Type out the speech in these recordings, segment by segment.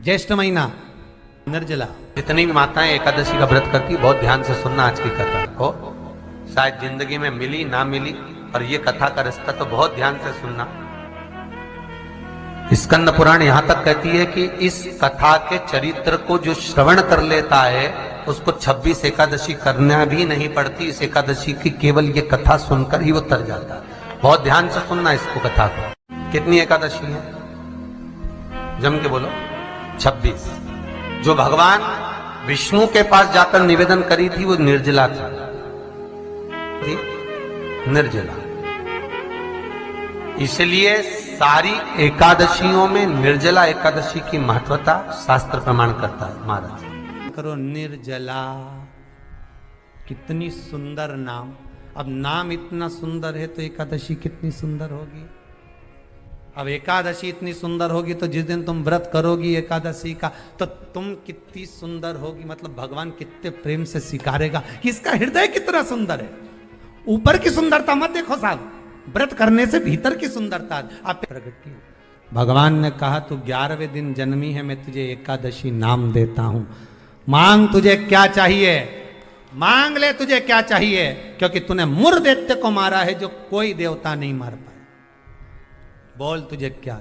ज्येष्ठ महीना निर्जला। जितनी भी माताएं एकादशी का व्रत करती, बहुत ध्यान से सुनना आज की कथा को। शायद जिंदगी में मिली ना मिली, और ये कथा का रिश्ता तो बहुत ध्यान से सुनना। स्कंद पुराण यहां तक कहती है कि इस कथा के चरित्र को जो श्रवण कर लेता है उसको 26 एकादशी करना भी नहीं पड़ती। इस एकादशी की केवल ये कथा सुनकर ही वो तर जाता है। बहुत ध्यान से सुनना इसको, कथा को। कितनी एकादशी है? जम के बोलो। 26। जो भगवान विष्णु के पास जाकर निवेदन करी थी वो निर्जला थी, निर्जला। इसलिए सारी एकादशियों में निर्जला एकादशी की महत्वता शास्त्र प्रमाण करता है। महाराज करो निर्जला, कितनी सुंदर नाम। अब नाम इतना सुंदर है तो एकादशी कितनी सुंदर होगी। अब एकादशी इतनी सुंदर होगी तो जिस दिन तुम व्रत करोगी एकादशी का तो तुम कितनी सुंदर होगी। मतलब भगवान कितने प्रेम से स्वीकारेगा कि इसका हृदय कितना सुंदर है। ऊपर की सुंदरता मत देखो साहब, व्रत करने से भीतर की सुंदरता आप प्रकट की। भगवान ने कहा तू 11वें दिन जन्मी है, मैं तुझे एकादशी नाम देता हूं। मांग तुझे क्या चाहिए, मांग ले तुझे क्या चाहिए, क्योंकि तूने मुर दैत्य को मारा है जो कोई देवता नहीं मार पाए। बोल तुझे क्या।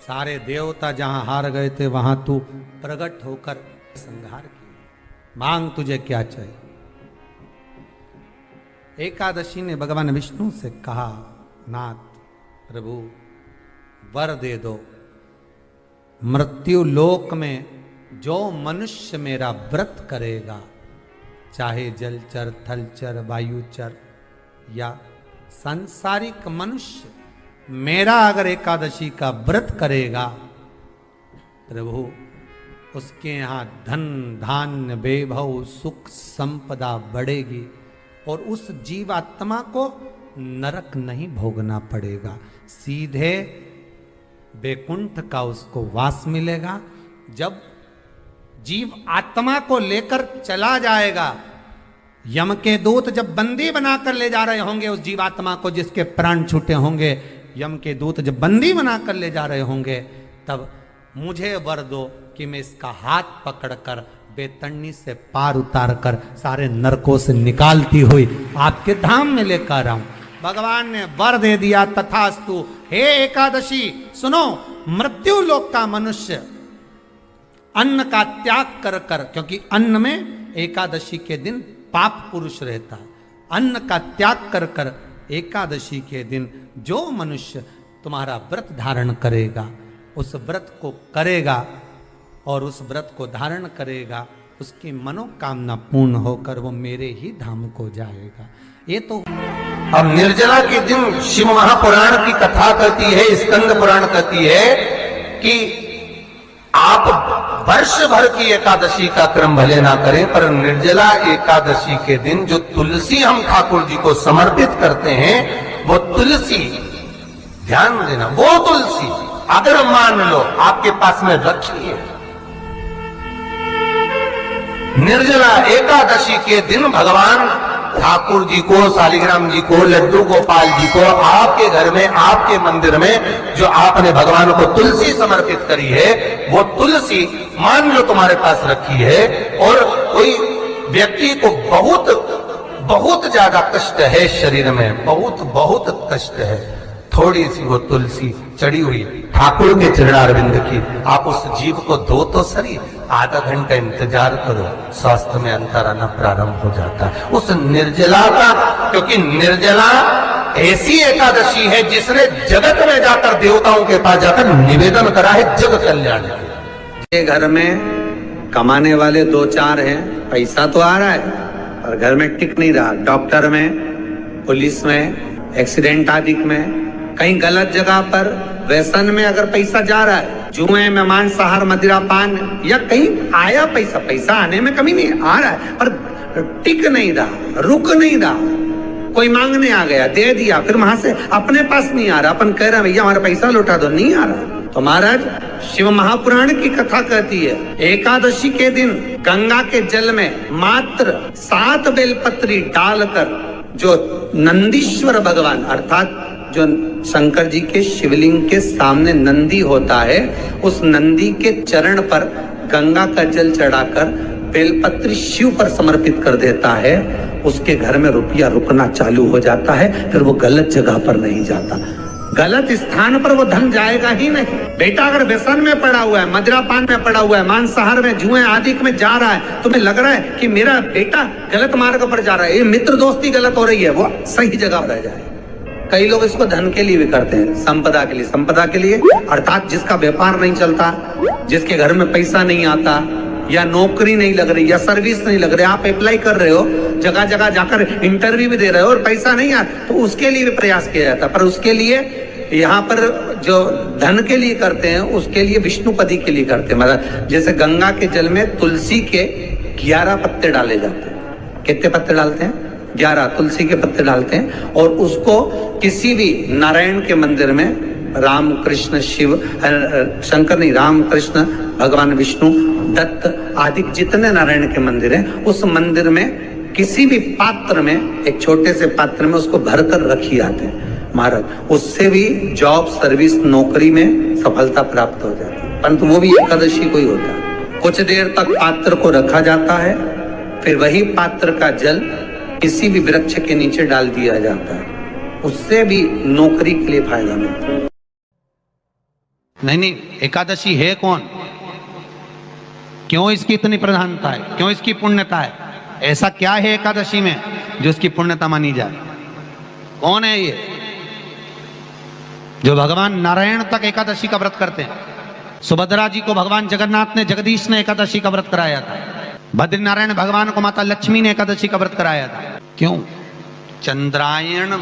सारे देवता जहां हार गए थे वहां तू प्रकट होकर संहार किया। मांग तुझे क्या चाहिए। एकादशी ने भगवान विष्णु से कहा, नाथ प्रभु वर दे दो। मृत्यु लोक में जो मनुष्य मेरा व्रत करेगा, चाहे जलचर, थलचर, वायुचर या सांसारिक मनुष्य, मेरा अगर एकादशी का व्रत करेगा, प्रभु उसके यहां धन धान्य वैभव सुख संपदा बढ़ेगी और उस जीवात्मा को नरक नहीं भोगना पड़ेगा, सीधे वैकुंठ का उसको वास मिलेगा। जब जीव आत्मा को लेकर चला जाएगा, यम के दूत जब बंदी बनाकर ले जा रहे होंगे उस जीवात्मा को जिसके प्राण छूटे होंगे, यम के दूत जब बंदी बनाकर ले जा रहे होंगे, तब मुझे वर दो कि मैं इसका हाथ पकड़कर बेतन्नी से पार उतार कर सारे नरकों से निकालती हुई आपके धाम में लेकर आऊं। भगवान ने वर दे दिया, तथास्तु। हे एकादशी सुनो, मृत्यु लोक का मनुष्य अन्न का त्याग कर कर, क्योंकि अन्न में एकादशी के दिन पाप पुरुष रहता है, अन्न का त्याग कर कर एकादशी के दिन जो मनुष्य तुम्हारा व्रत धारण करेगा, उस व्रत को करेगा और उस व्रत को धारण करेगा, उसकी मनोकामना पूर्ण होकर वो मेरे ही धाम को जाएगा। ये तो अब निर्जला के दिन शिव महापुराण की कथा कहती है, स्कंद पुराण कहती है कि आप वर्ष भर की एकादशी का क्रम भले ना करें, पर निर्जला एकादशी के दिन जो तुलसी हम ठाकुर जी को समर्पित करते हैं, वो तुलसी, ध्यान देना, वो तुलसी अगर मान लो आपके पास में रखी है, निर्जला एकादशी के दिन भगवान ठाकुर जी को, शालिग्राम जी को, लड्डू गोपाल जी को, आपके घर में, आपके मंदिर में जो आपने भगवान को तुलसी समर्पित करी है, वो तुलसी मान लो तुम्हारे पास रखी है और कोई व्यक्ति को बहुत ज्यादा कष्ट है, शरीर में बहुत कष्ट है, थोड़ी सी वो तुलसी चढ़ी हुई ठाकुर के चरणारविंद की, आप उस जीव को दो तो सही, आधा घंटा इंतजार करो, स्वास्थ्य में अंतर आना प्रारंभ हो जाता है उस निर्जला का। क्योंकि निर्जला ऐसी एकादशी है जिसने जगत में जाकर, देवताओं के पास जाकर निवेदन करा है जग कल्याण के। घर में कमाने वाले 2-4 हैं, पैसा तो आ रहा है और घर में टिक नहीं रहा। डॉक्टर में, पुलिस में, एक्सीडेंट आदि में, कहीं गलत जगह पर, व्यसन में अगर पैसा जा रहा है, जुए में, मांसाहार, मदिरा पान, या कहीं आया पैसा आने में कमी नहीं, आ रहा है पर टिक नहीं रहा, रुक नहीं रहा। कोई मांगने आ गया, दे दिया, फिर वहां से अपने पास नहीं आ रहा, अपन कह रहे हैं भैया हमारा पैसा लौटा दो, नहीं आ रहा। तो महाराज शिव महापुराण की कथा कहती है, एकादशी के दिन गंगा के जल में मात्र 7 बेलपत्री डालकर जो नंदीश्वर भगवान अर्थात जो शंकर जी के शिवलिंग के सामने नंदी होता है, उस नंदी के चरण पर गंगा का जल चढ़ाकर बेलपत्री शिव पर समर्पित कर देता है, उसके घर में रुपया रुकना चालू हो जाता है। फिर वो गलत जगह पर नहीं जाता, गलत स्थान पर वो धन जाएगा ही नहीं। बेटा अगर व्यसन में पड़ा हुआ है, मदिरापान में पड़ा हुआ है, मांसाहार में, जुए आदि में जा रहा है, तुम्हें लग रहा है कि मेरा बेटा गलत मार्ग पर जा रहा है, ये मित्र दोस्ती गलत हो रही है, वो सही जगह पर जाए। कई लोग इसको धन के लिए भी करते हैं, संपदा के लिए। संपदा के लिए अर्थात जिसका व्यापार नहीं चलता, जिसके घर में पैसा नहीं आता, या नौकरी नहीं लग रही, या सर्विस नहीं लग रही, आप अप्लाई कर रहे हो, जगह जगह जाकर इंटरव्यू भी दे रहे हो और पैसा नहीं आता, तो उसके लिए भी प्रयास किया जाता है। पर उसके लिए यहाँ पर जो धन के लिए करते हैं, उसके लिए विष्णुपदी के लिए करते हैं। मतलब जैसे गंगा के जल में तुलसी के 11 पत्ते डाले जाते हैं। कितने पत्ते डालते हैं? 11 तुलसी के पत्ते डालते हैं, और उसको किसी भी नारायण के मंदिर में, राम कृष्ण शिव, शंकर नहीं, राम कृष्ण भगवान विष्णु, दत्त आदि जितने नारायण के मंदिर हैं, उस मंदिर में किसी भी पात्र में, एक छोटे से पात्र में उसको भरकर रखी आते हैं महाराज। उससे भी जॉब, सर्विस, नौकरी में सफलता प्राप्त हो जाती है। परंतु वो भी एकादशी को ही होता है। कुछ देर तक पात्र को रखा जाता है, फिर वही पात्र का जल किसी भी वृक्ष के नीचे डाल दिया जाता है, उससे भी नौकरी के लिए फायदा मिलता है। नहीं, एकादशी है कौन? क्यों इसकी इतनी प्रधानता है? क्यों इसकी पुण्यता है? ऐसा क्या है एकादशी में जो इसकी पुण्यता मानी जाए? कौन है ये जो भगवान नारायण तक एकादशी का व्रत करते हैं? सुभद्रा जी को भगवान जगन्नाथ ने, जगदीश ने एकादशी का व्रत कराया था। बद्रीनारायण भगवान को माता लक्ष्मी ने एकादशी का व्रत कराया था। क्यों? चंद्रायण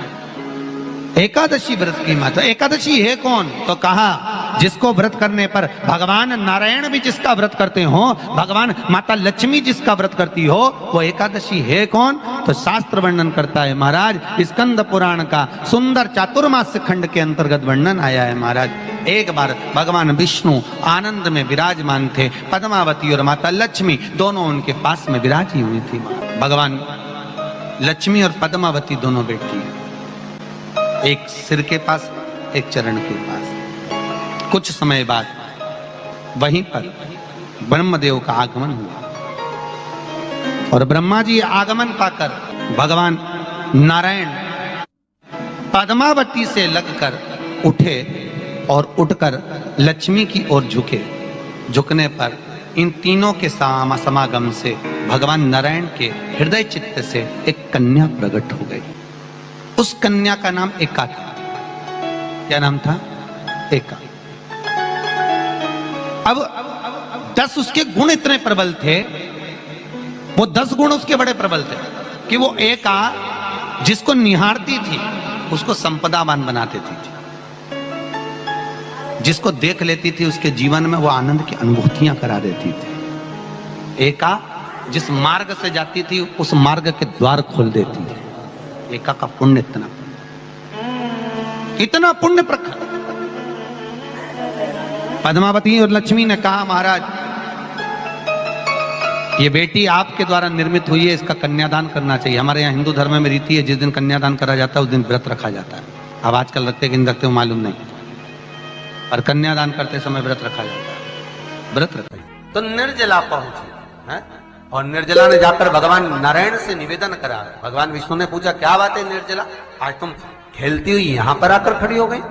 एकादशी व्रत की माता। एकादशी है कौन? तो कहा जिसको व्रत करने पर भगवान नारायण भी जिसका व्रत करते हो, भगवान माता लक्ष्मी जिसका व्रत करती हो, वो एकादशी है कौन? तो शास्त्र वर्णन करता है महाराज, स्कंद पुराण का सुंदर चातुर्मास्य खंड के अंतर्गत वर्णन आया है महाराज। एक बार भगवान विष्णु आनंद में विराजमान थे, पद्मावती और माता लक्ष्मी दोनों उनके पास में विराजी हुई थी। भगवान लक्ष्मी और पद्मावती दोनों बैठी, एक सिर के पास, एक चरण के पास। कुछ समय बाद वहीं पर ब्रह्मदेव का आगमन हुआ, और ब्रह्मा जी आगमन पाकर भगवान नारायण पद्मावती से लगकर उठे और उठकर लक्ष्मी की ओर झुके। झुकने पर इन तीनों के समागम से भगवान नारायण के हृदय चित्त से एक कन्या प्रकट हो गई। उस कन्या का नाम एका था। क्या नाम था? एका। अब 10 उसके गुण इतने प्रबल थे, वो 10 गुण उसके बड़े प्रबल थे कि वो एका जिसको निहारती थी उसको संपदावान बना देती थी। जिसको देख लेती थी उसके जीवन में वो आनंद की अनुभूतियां करा देती थी। एका जिस मार्ग से जाती थी उस मार्ग के द्वार खोल देती थी। एका का पुण्य इतना पुण्य प्रखर। पद्मावती और लक्ष्मी ने कहा महाराज ये बेटी आपके द्वारा निर्मित हुई है, इसका कन्यादान करना चाहिए। हमारे यहाँ हिंदू धर्म में रीति है, जिस दिन कन्यादान करा जाता है उस दिन व्रत रखा जाता है। अब आजकल रखते कि नहीं रखते हो मालूम नहीं, और कन्यादान करते समय व्रत रखा जाता है। व्रत रखा तो निर्जला पहुंची है, और निर्जला ने जाकर भगवान नारायण से निवेदन करा। भगवान विष्णु ने पूछा क्या बात है निर्जला, आज तुम खेलती हुई यहां पर आकर खड़ी हो गई,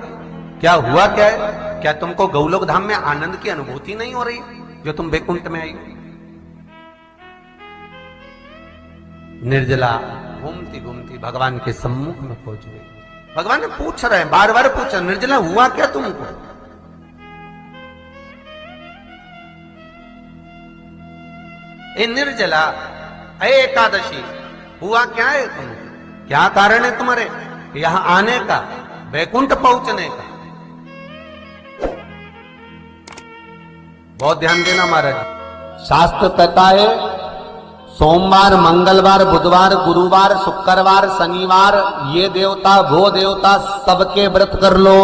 क्या हुआ? क्या है? क्या तुमको गौलोक धाम में आनंद की अनुभूति नहीं हो रही जो तुम वैकुंठ में आई? निर्जला घूमती घूमती भगवान के सम्मुख में पहुंच गई। भगवान ने पूछ रहे हैं, बार बार पूछा, निर्जला हुआ क्या तुमको? ए निर्जला, एकादशी, हुआ क्या है तुमको? क्या कारण है तुम्हारे यहां आने का, वैकुंठ पहुंचने का? बहुत ध्यान देना महाराज, शास्त्र कहता है सोमवार, मंगलवार, बुधवार, गुरुवार, शुक्रवार, शनिवार, ये देवता वो देवता सबके व्रत कर लो,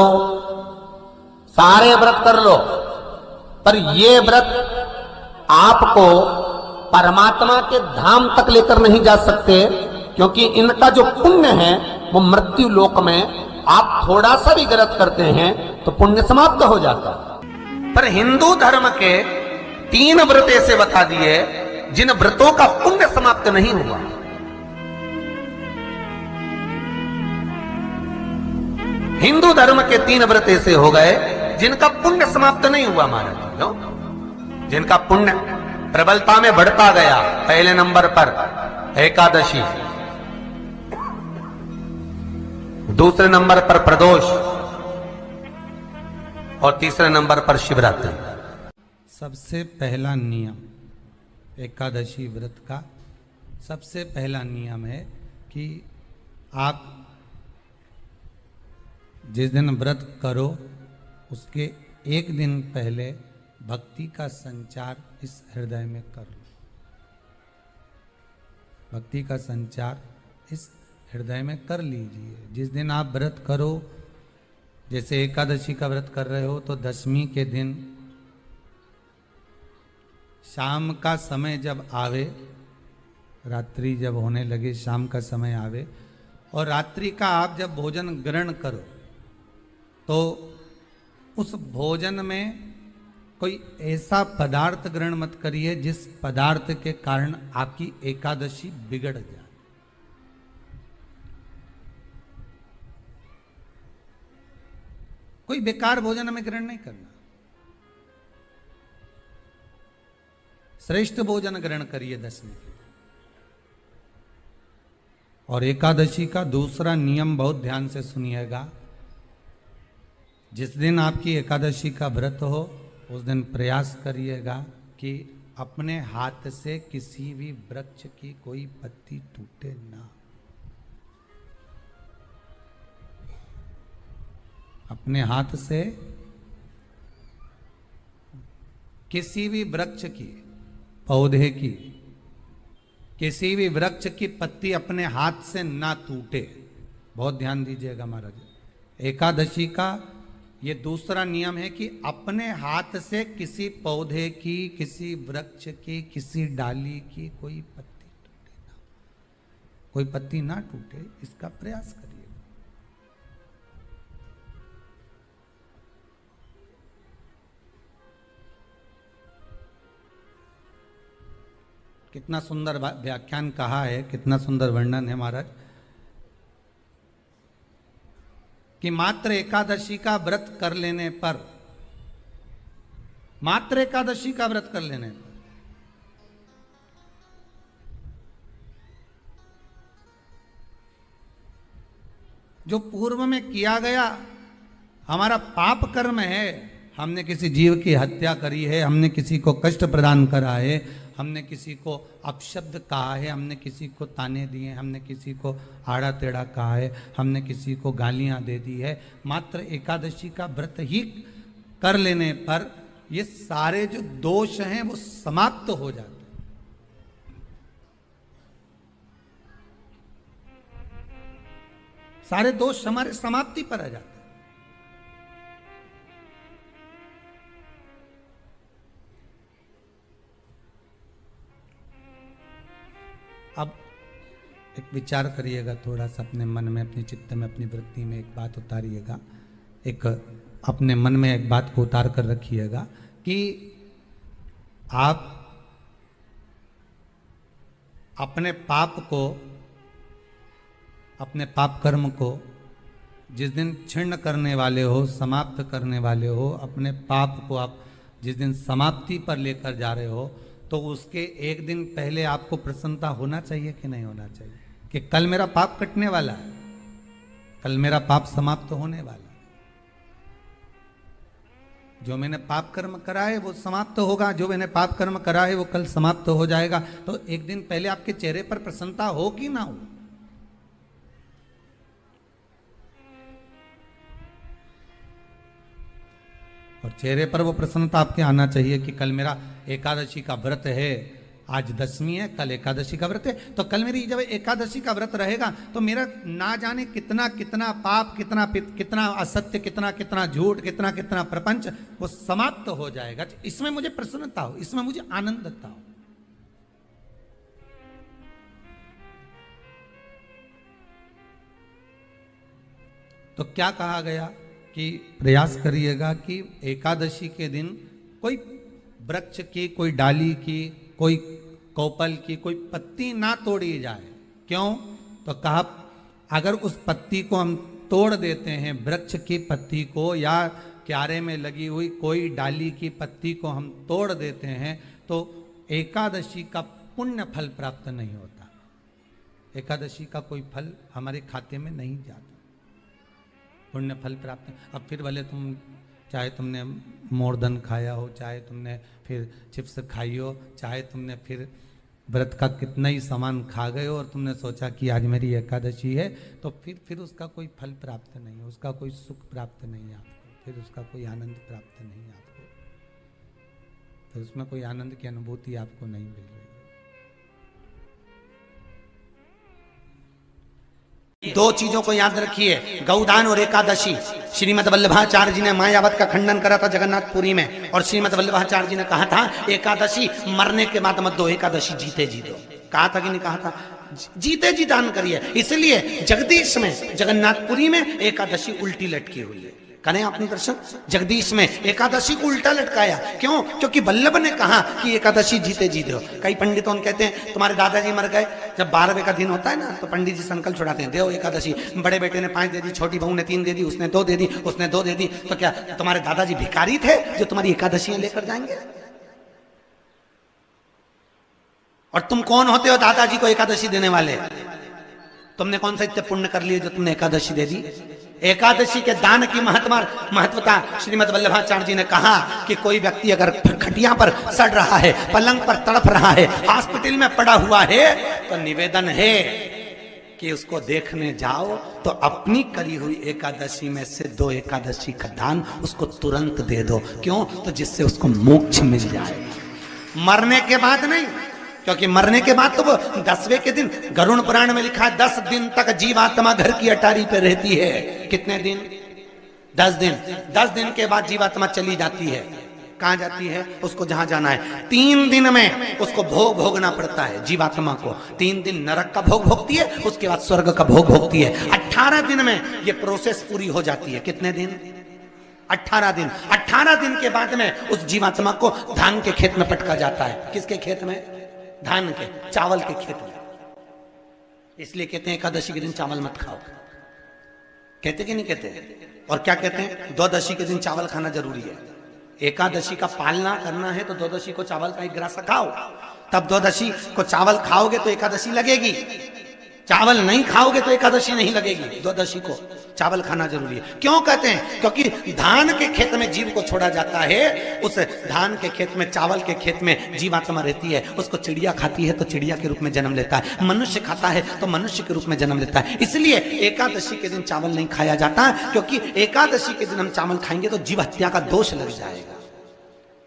सारे व्रत कर लो, पर ये व्रत आपको परमात्मा के धाम तक लेकर नहीं जा सकते, क्योंकि इनका जो पुण्य है वो मृत्यु लोक में आप थोड़ा सा भी गलत करते हैं तो पुण्य समाप्त हो जाता है। पर हिंदू धर्म के 3 व्रत ऐसे बता दिए जिन व्रतों का पुण्य समाप्त नहीं हुआ। हिंदू धर्म के 3 व्रत ऐसे हो गए जिनका पुण्य समाप्त नहीं हुआ महाराज, क्यों? जिनका पुण्य प्रबलता में बढ़ता गया। पहले नंबर पर एकादशी, दूसरे नंबर पर प्रदोष और तीसरे नंबर पर शिवरात्रि। सबसे पहला नियम एकादशी व्रत का सबसे पहला नियम है कि आप जिस दिन व्रत करो उसके एक दिन पहले भक्ति का संचार इस हृदय में कर लो। भक्ति का संचार इस हृदय में कर लीजिए। जिस दिन आप व्रत करो, जैसे एकादशी का व्रत कर रहे हो तो दशमी के दिन शाम का समय जब आवे, रात्रि जब होने लगे, शाम का समय आवे और रात्रि का आप जब भोजन ग्रहण करो तो उस भोजन में कोई ऐसा पदार्थ ग्रहण मत करिए जिस पदार्थ के कारण आपकी एकादशी बिगड़ जाए। कोई बेकार भोजन हमें ग्रहण नहीं करना, श्रेष्ठ भोजन ग्रहण करिए दशमी के। और एकादशी का दूसरा नियम बहुत ध्यान से सुनिएगा। जिस दिन आपकी एकादशी का व्रत हो उस दिन प्रयास करिएगा कि अपने हाथ से किसी भी वृक्ष की कोई पत्ती टूटे ना। अपने हाथ से किसी भी वृक्ष की, पौधे की, किसी भी वृक्ष की पत्ती अपने हाथ से ना टूटे। बहुत ध्यान दीजिएगा महाराज। एकादशी का ये दूसरा नियम है कि अपने हाथ से किसी पौधे की, किसी वृक्ष की, किसी डाली की कोई पत्ती टूटे ना, कोई पत्ती ना टूटे, इसका प्रयास करिए। कितना सुंदर व्याख्यान कहा है, कितना सुंदर वर्णन है महाराज कि मात्र एकादशी का व्रत कर लेने पर, मात्र एकादशी का व्रत कर लेने पर जो पूर्व में किया गया हमारा पाप कर्म है, हमने किसी जीव की हत्या करी है, हमने किसी को कष्ट प्रदान करा है, हमने किसी को अपशब्द कहा है, हमने किसी को ताने दिए, हमने किसी को आड़ा टेढ़ा कहा है, हमने किसी को गालियां दे दी है, मात्र एकादशी का व्रत ही कर लेने पर ये सारे जो दोष हैं वो समाप्त हो जाते हैं। सारे दोष हमारे समाप्ति पर आ जाते हैं। अब एक विचार करिएगा थोड़ा सा अपने मन में, अपने चित्त में, अपनी वृत्ति में एक बात उतारिएगा। एक अपने मन में एक बात को उतार कर रखिएगा कि आप अपने पाप को, अपने पाप कर्म को जिस दिन छिन्न करने वाले हो, समाप्त करने वाले हो, अपने पाप को आप जिस दिन समाप्ति पर लेकर जा रहे हो तो उसके एक दिन पहले आपको प्रसन्नता होना चाहिए कि नहीं होना चाहिए कि कल मेरा पाप कटने वाला है, कल मेरा पाप समाप्त होने वाला है, जो मैंने पाप कर्म करा है वो समाप्त होगा, जो मैंने पाप कर्म करा है वो कल समाप्त हो जाएगा। तो एक दिन पहले आपके चेहरे पर प्रसन्नता हो कि ना हो? और चेहरे पर वो प्रसन्नता आपके आना चाहिए कि कल मेरा एकादशी का व्रत है, आज दशमी है, कल एकादशी का व्रत है, तो कल मेरी जब एकादशी का व्रत रहेगा तो मेरा ना जाने कितना कितना पाप, कितना असत्य, कितना झूठ, कितना प्रपंच वो समाप्त हो जाएगा। इसमें मुझे प्रसन्नता हो, इसमें मुझे आनंदता हो। तो क्या कहा गया कि प्रयास करिएगा कि एकादशी के दिन कोई वृक्ष की, कोई डाली की, कोई कोपल की कोई पत्ती ना तोड़ी जाए। क्यों? तो कहा अगर उस पत्ती को हम तोड़ देते हैं, वृक्ष की पत्ती को या क्यारे में लगी हुई कोई डाली की पत्ती को हम तोड़ देते हैं तो एकादशी का पुण्य फल प्राप्त नहीं होता। एकादशी का कोई फल हमारे खाते में नहीं जाता, पुण्य फल प्राप्त। अब फिर भले तुम चाहे तुमने मोरधन खाया हो, चाहे तुमने फिर चिप्स खाई हो, चाहे तुमने फिर व्रत का कितना ही सामान खा गए हो और तुमने सोचा कि आज मेरी एकादशी है, तो फिर उसका कोई फल प्राप्त नहीं, उसका कोई सुख प्राप्त नहीं आपको, फिर उसका कोई आनंद प्राप्त नहीं आपको, फिर उसमें कोई आनंद की अनुभूति आपको नहीं मिल रही। दो चीजों को याद रखिए, गौदान और एकादशी। श्रीमद वल्लभाचार्य जी ने मायावत का खंडन करा था जगन्नाथपुरी में, और श्रीमद वल्लभाचार्य जी ने कहा था एकादशी मरने के बाद मत दो, एकादशी जीते जी दो। कहा था कि नहीं कहा था? जीते जी दान करिए। इसलिए जगदीश में, जगन्नाथपुरी में एकादशी उल्टी लटकी हुई है। करें आपने दर्शन? जगदीश में एकादशी को उल्टा लटकाया। क्यों? क्योंकि वल्लभ ने कहा कि एकादशी जीते जी दो। कई पंडितों कहते हैं तुम्हारे दादाजी मर गए, जब 12वें का दिन होता है ना तो पंडित जी संकल्प छुड़ाते हैं, देव एकादशी। बड़े बेटे ने 5 दे दी, छोटी बहू ने 3 दे दी, उसने 2 दे दी, उसने 2 दे दी, तो क्या तुम्हारे दादाजी भिखारी थे जो तुम्हारी एकादशियां लेकर जाएंगे? और तुम कौन होते हो दादाजी को एकादशी देने वाले? तुमने कौन सा इतने पुण्य कर लिए जो तुमने एकादशी दे दी? एकादशी के दान की महत्वता श्रीमद वल्लभाचार्य जी ने कहा कि कोई व्यक्ति अगर खटिया पर सड़ रहा है, पलंग पर तड़प रहा है, हॉस्पिटल में पड़ा हुआ है, तो निवेदन है कि उसको देखने जाओ तो अपनी करी हुई एकादशी में से 2 एकादशी का दान उसको तुरंत दे दो। क्यों? तो जिससे उसको मोक्ष मिल जाए, मरने के बाद नहीं। क्योंकि मरने के बाद तो वो 10वें के दिन, गरुड़ पुराण में लिखा है 10 दिन तक जीवात्मा घर की अटारी पे रहती है। कितने दिन? 10 दिन। 10 दिन के बाद जीवात्मा चली जाती है। कहां जाती है? उसको जहां जाना है। 3 दिन में उसको भोग भोगना पड़ता है जीवात्मा को। 3 दिन नरक का भोग भोगती है, उसके बाद स्वर्ग का भोग भोगती है। 18 दिन में ये प्रोसेस पूरी हो जाती है। कितने दिन? 18 दिन। 18 दिन के बाद में उस जीवात्मा को धान के खेत में पटका जाता है। किसके खेत में? धान के, चावल के खेत में। इसलिए कहते हैं एकादशी के दिन चावल मत खाओ। कहते कि नहीं कहते? और क्या कहते हैं? द्वादशी के दिन चावल खाना जरूरी है। एकादशी का पालना करना है तो द्वादशी को चावल का 1 ग्रास खाओ, तब द्वादशी को चावल खाओगे तो एकादशी लगेगी। चावल नहीं खाओगे तो एकादशी नहीं लगेगी। द्वादशी को चावल खाना जरूरी है। क्यों कहते हैं? क्योंकि धान के खेत में जीव को छोड़ा जाता है, उस धान के खेत में, चावल के खेत में जीवात्मा रहती है। उसको चिड़िया खाती है तो चिड़िया के रूप में जन्म लेता है, मनुष्य खाता है तो मनुष्य के रूप में जन्म लेता है। इसलिए एकादशी के दिन चावल नहीं खाया जाता, क्योंकि एकादशी के दिन हम चावल खाएंगे तो जीव हत्या का दोष लग जाएगा।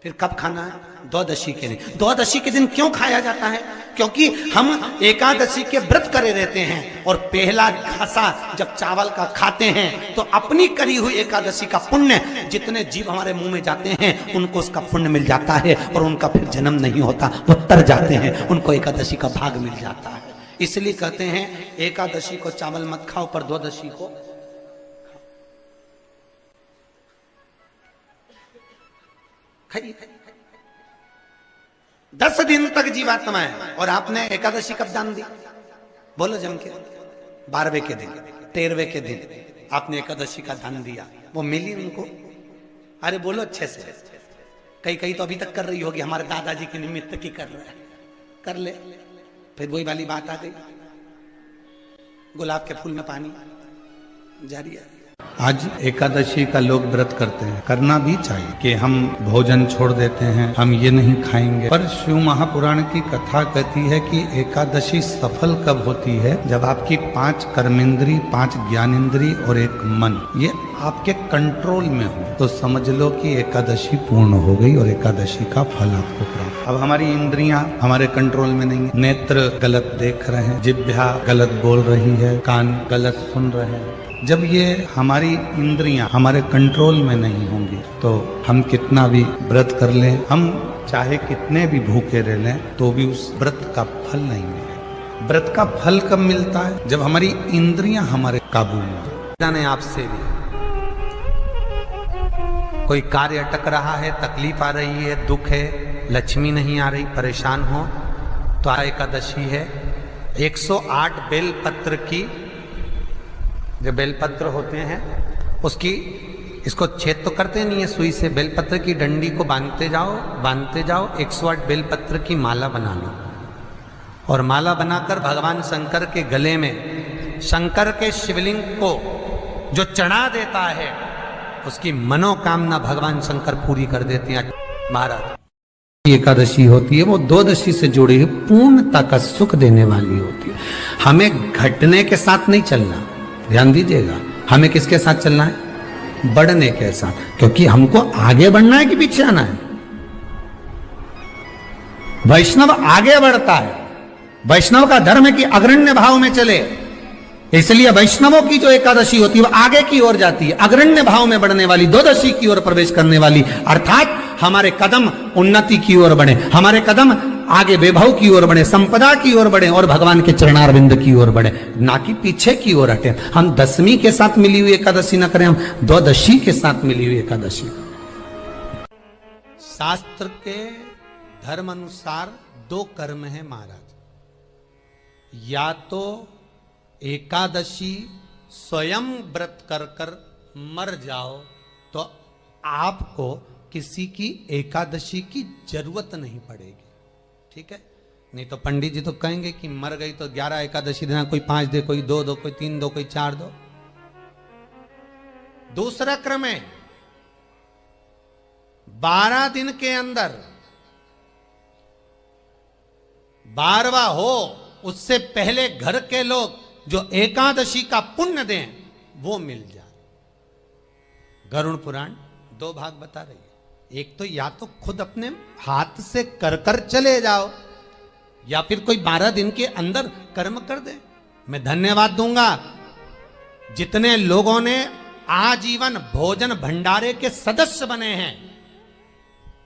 फिर कब खाना है? द्वादशी के दिन। द्वादशी के दिन क्यों खाया जाता है? क्योंकि हम एकादशी के व्रत करे रहते हैं, और पहला घासा जब चावल का खाते हैं तो अपनी करी हुई एकादशी का पुण्य, जितने जीव हमारे मुंह में जाते हैं उनको उसका पुण्य मिल जाता है, और उनका फिर जन्म नहीं होता, वो तर जाते हैं, उनको एकादशी का भाग मिल जाता है। इसलिए कहते हैं एकादशी को चावल मत खाओ, पर द्वादशी को खाइए। 10 दिन तक जीवात्मा है, और आपने एकादशी कब दान दी? बोलो जम के। 12वें के दिन, 13वें के दिन आपने एकादशी का दान दिया, वो मिली उनको? अरे बोलो अच्छे से। कई तो अभी तक कर रही होगी, हमारे दादाजी के निमित्त की कर रहे हैं, कर ले। फिर वही वाली बात आ गई, गुलाब के फूल में पानी जारी है। आज एकादशी का लोग व्रत करते हैं, करना भी चाहिए कि हम भोजन छोड़ देते हैं, हम ये नहीं खाएंगे। पर शिव महापुराण की कथा कहती है कि एकादशी सफल कब होती है? जब आपकी 5 कर्मेंद्री, 5 ज्ञानेंद्री और 1 मन ये आपके कंट्रोल में हो, तो समझ लो कि एकादशी पूर्ण हो गई और एकादशी का फल आपको प्राप्त। अब हमारी इंद्रियां हमारे कंट्रोल में नहीं है। नेत्र गलत देख रहे हैं, जिह्वा गलत बोल रही है, कान गलत सुन रहे हैं। जब ये हमारी इंद्रियां हमारे कंट्रोल में नहीं होंगी तो हम कितना भी व्रत कर लें, हम चाहे कितने भी भूखे रह लें, तो भी उस व्रत का फल नहीं मिलेगा। व्रत का फल कब मिलता है? जब हमारी इंद्रियां हमारे काबू में। जाने आपसे भी कोई कार्य अटक रहा है, तकलीफ आ रही है, दुख है, लक्ष्मी नहीं आ रही, परेशान हो, तो एकादशी है। 108 बेलपत्र की, जो बेलपत्र होते हैं उसकी, इसको छेद तो करते नहीं है सुई से, बेलपत्र की डंडी को बांधते जाओ 108 बेलपत्र की माला बना लो, और माला बनाकर भगवान शंकर के गले में, शंकर के शिवलिंग को जो चढ़ा देता है उसकी मनोकामना भगवान शंकर पूरी कर देते हैं। महाराज एकादशी होती है वो द्वादशी से जुड़ी हुई पूर्णता का सुख देने वाली होती है। हमें घटने के साथ नहीं चलना, ध्यान दीजिएगा, हमें किसके साथ चलना है? बढ़ने के साथ, क्योंकि हमको आगे बढ़ना है कि पीछे आना है। वैष्णव आगे बढ़ता है, वैष्णव का धर्म है कि अग्रण्य भाव में चले, इसलिए वैष्णवों की जो एकादशी होती है वो आगे की ओर जाती है, अग्रण्य भाव में बढ़ने वाली, द्वादशी की ओर प्रवेश करने वाली, अर्थात हमारे कदम उन्नति की ओर बढ़े, हमारे कदम आगे वैभव की ओर बढ़े, संपदा की ओर बढ़े और भगवान के चरणारविंद की ओर बढ़े, ना कि पीछे की ओर हटे। हम दशमी के साथ मिली हुई एकादशी ना करें, हम द्वादशी के साथ मिली हुई एकादशी। शास्त्र के धर्म अनुसार 2 कर्म है महाराज, या तो एकादशी स्वयं व्रत कर कर मर जाओ तो आपको किसी की एकादशी की जरूरत नहीं पड़ेगी, ठीक है? नहीं तो पंडित जी तो कहेंगे कि मर गई तो 11 एकादशी देना, कोई 5 दे, कोई 2 दो, कोई 3 दो, कोई 4 दो। दूसरा क्रम है 12 दिन के अंदर 12वां हो, उससे पहले घर के लोग जो एकादशी का पुण्य दें वो मिल जाए। गरुड़ पुराण 2 भाग बता रही है, एक तो या तो खुद अपने हाथ से कर कर चले जाओ, या फिर कोई 12 दिन के अंदर कर्म कर दे। मैं धन्यवाद दूंगा जितने लोगों ने आजीवन भोजन भंडारे के सदस्य बने हैं।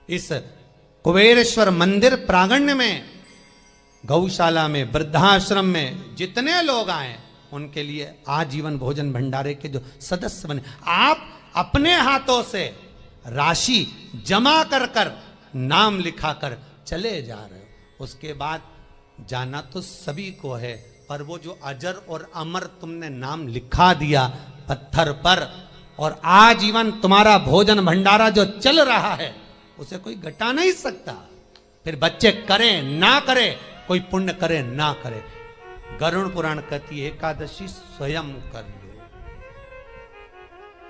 इस कुबेरेश्वर मंदिर प्रांगण में, गौशाला में, वृद्धाश्रम में जितने लोग आए उनके लिए आजीवन भोजन भंडारे के जो सदस्य बने, आप अपने हाथों से राशि जमा कर कर नाम लिखा कर चले जा रहे हो। उसके बाद जाना तो सभी को है, पर वो जो अजर और अमर तुमने नाम लिखा दिया पत्थर पर, और आजीवन तुम्हारा भोजन भंडारा जो चल रहा है उसे कोई घटा नहीं सकता। फिर बच्चे करें ना करें, कोई पुण्य करे ना करे, गरुड़ पुराण कहती है एकादशी स्वयं कर लो,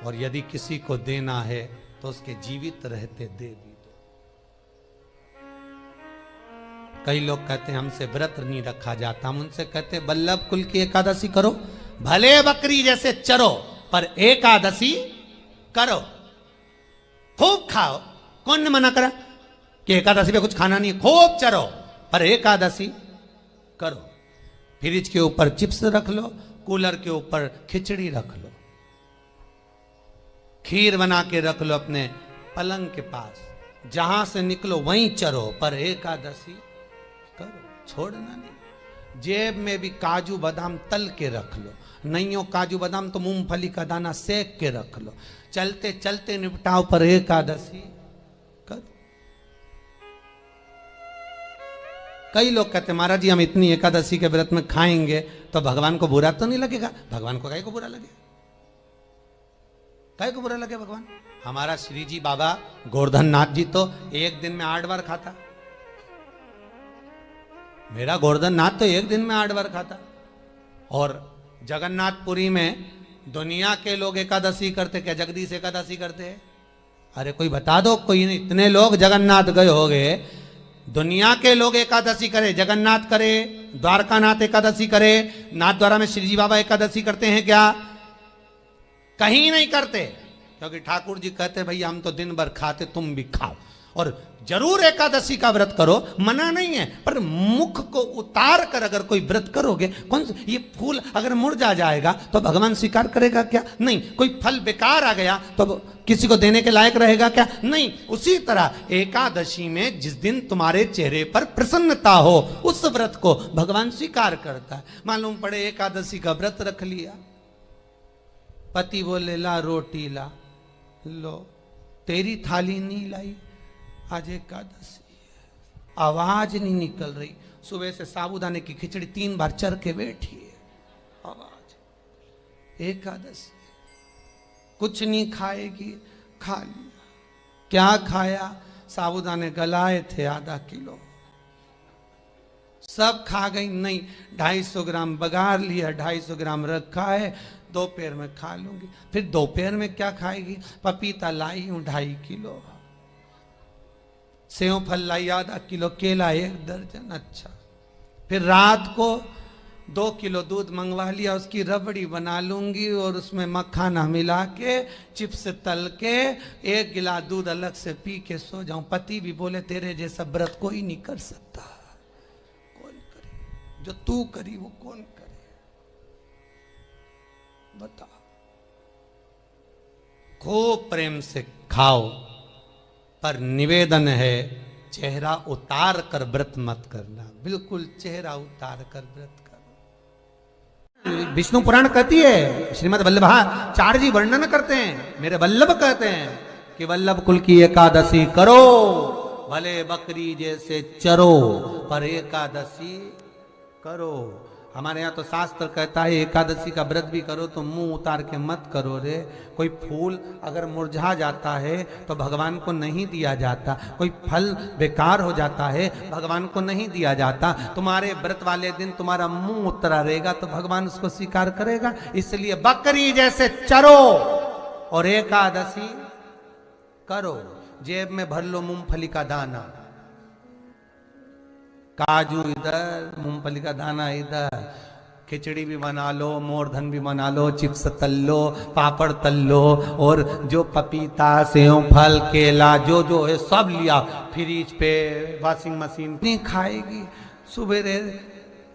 और यदि किसी को देना है तो उसके जीवित रहते दे भी दो। कई लोग कहते हैं हमसे व्रत नहीं रखा जाता, हम उनसे कहते बल्लभ कुल की एकादशी करो, भले बकरी जैसे चरो पर एकादशी करो, खूब खाओ। कौन ने मना करा कि एकादशी पे कुछ खाना नहीं, खूब चरो पर एकादशी करो। फ्रिज के ऊपर चिप्स रख लो, कूलर के ऊपर खिचड़ी रख लो, खीर बना के रख लो अपने पलंग के पास, जहां से निकलो वहीं चरो पर एकादशी करो, छोड़ना नहीं। जेब में भी काजू बादाम तल के रख लो, नहीं हो काजू बादाम तो मूंगफली का दाना सेक के रख लो, चलते चलते निपटाओ पर एकादशी करो। कई लोग कहते हैं महाराज जी हम इतनी एकादशी के व्रत में खाएंगे तो भगवान को बुरा तो नहीं लगेगा? भगवान को काहे को बुरा लगे, काहे को बुरा लगे भगवान? हमारा श्री जी बाबा गोवर्धन नाथ जी तो एक दिन में 8 बार खाता, मेरा गोवर्धन नाथ तो एक दिन में 8 बार खाता। और जगन्नाथपुरी में दुनिया के लोग एकादशी करते, क्या जगदीश एकादशी करते हैं? अरे कोई बता दो, कोई नहीं। इतने लोग जगन्नाथ गए हो गए, दुनिया के लोग एकादशी करे, जगन्नाथ करे, द्वारकानाथ एकादशी करे, नाथ द्वारा में श्री जी बाबा एकादशी करते हैं क्या? कहीं नहीं करते, क्योंकि ठाकुर जी कहते भैया हम तो दिन भर खाते, तुम भी खाओ, और जरूर एकादशी का व्रत करो, मना नहीं है, पर मुख को उतार कर अगर कोई व्रत करोगे, कौन ये फूल अगर मुरझा जाएगा तो भगवान स्वीकार करेगा क्या? नहीं। कोई फल बेकार आ गया तो किसी को देने के लायक रहेगा क्या? नहीं। उसी तरह एकादशी में जिस दिन तुम्हारे चेहरे पर प्रसन्नता हो उस व्रत को भगवान स्वीकार करता है। मालूम पड़े एकादशी का व्रत रख लिया, पति बोले ला रोटी ला, लो तेरी थाली नहीं लाई, आज एकादशी है। आवाज नहीं निकल रही, सुबह से साबूदाने की खिचड़ी 3 बार चर के बैठी है, आवाज। एकादशी कुछ नहीं खाएगी, खा लिया। क्या खाया? साबूदाने गलाए थे आधा किलो, सब खा गई। नहीं, 250 ग्राम बघार लिया, 250 ग्राम रखा है, दोपहर में खा लूंगी। फिर दोपहर में क्या खाएगी? पपीता लाई हूं 2.5 किलो, सेव फल लाई आधा किलो, केला 1 दर्जन। अच्छा, फिर रात को 2 किलो दूध मंगवा लिया, उसकी रबड़ी बना लूंगी और उसमें मखाना मिला के चिप्स तल के 1 गिलास दूध अलग से पी के सो जाऊं। पति भी बोले तेरे जैसा व्रत कोई नहीं कर सकता। कौन करे? जो तू करी वो कौन करे? बता। खूब प्रेम से खाओ, पर निवेदन है चेहरा उतार कर व्रत मत करना। बिल्कुल चेहरा उतार कर व्रत करो। विष्णु पुराण कहती है, श्रीमद् वल्लभाचार्य जी वर्णन करते हैं, मेरे वल्लभ कहते हैं कि वल्लभ कुल की एकादशी करो, भले बकरी जैसे चरो, पर एकादशी करो। हमारे यहाँ तो शास्त्र कहता है एकादशी का व्रत भी करो तो मुंह उतार के मत करो रे। कोई फूल अगर मुरझा जाता है तो भगवान को नहीं दिया जाता, कोई फल बेकार हो जाता है भगवान को नहीं दिया जाता। तुम्हारे व्रत वाले दिन तुम्हारा मुंह उतरा रहेगा तो भगवान उसको स्वीकार करेगा। इसलिए बकरी जैसे चरो और एकादशी करो। जेब में भर लो मूंगफली का दाना, काजू इधर, मूंगफली का दाना इधर, खिचड़ी भी बना लो, मोरधन भी बना लो, चिप्स तल लो, पापड़ तल लो, और जो पपीता सेव फल केला जो जो है सब लिया फ्रिज पे, वॉशिंग मशीन नहीं खाएगी। सुबह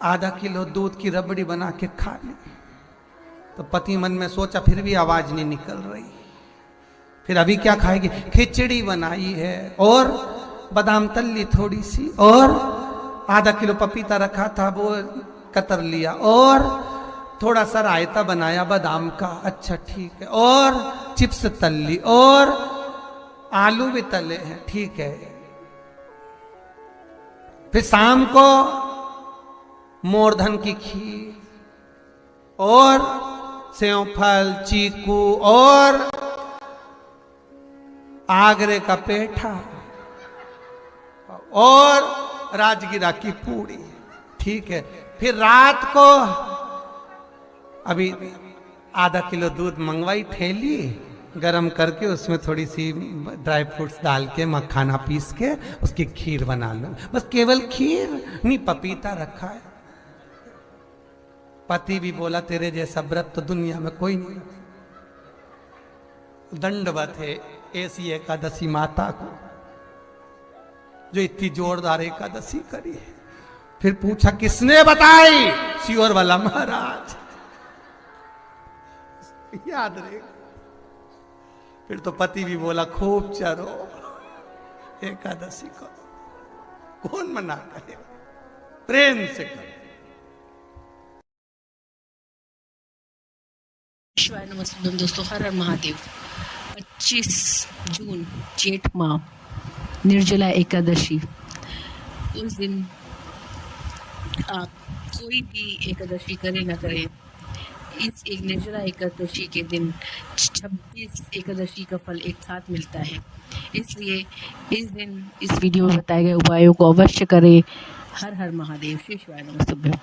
आधा किलो दूध की रबड़ी बना के खा ली। तो पति मन में सोचा फिर भी आवाज नहीं निकल रही, फिर अभी क्या खाएगी? खिचड़ी बनाई है और बादाम तल ली थोड़ी सी, और आधा किलो पपीता रखा था वो कतर लिया, और थोड़ा सा रायता बनाया बादाम का। अच्छा ठीक है, और चिप्स तल ली, और आलू भी तले हैं, ठीक है। फिर शाम को मोरधन की खीर और सेव फल, चीकू और आगरे का पेठा और राजगिरा की पूड़ी, ठीक है। फिर रात को अभी आधा किलो दूध मंगवाई, थैली गरम करके उसमें थोड़ी सी ड्राई फ्रूट्स डाल के मखाना पीस के उसकी खीर बना लो। बस केवल खीर नहीं, पपीता रखा है। पति भी बोला तेरे जैसा व्रत तो दुनिया में कोई नहीं। दंडवत है ऐसी एकादशी माता को जो इतनी जोरदार एकादशी करी है। फिर पूछा किसने बताई? सियोर वाला महाराज, याद रहे। फिर तो पति भी बोला खूब चरो, एकादशी करो, कौन मना करे, प्रेम से करो। नमस्ते दोस्तों, हर हर महादेव। 25 जून जेठ माह निर्जला एकादशी। उस दिन आप कोई भी एकादशी करे न करे, इस एक निर्जला एकादशी के दिन 26 एकादशी का फल एक साथ मिलता है। इसलिए इस दिन इस वीडियो में बताए गए उपायों को अवश्य करें। हर हर महादेव। श्री शिवाय नमस्तुभ्यं।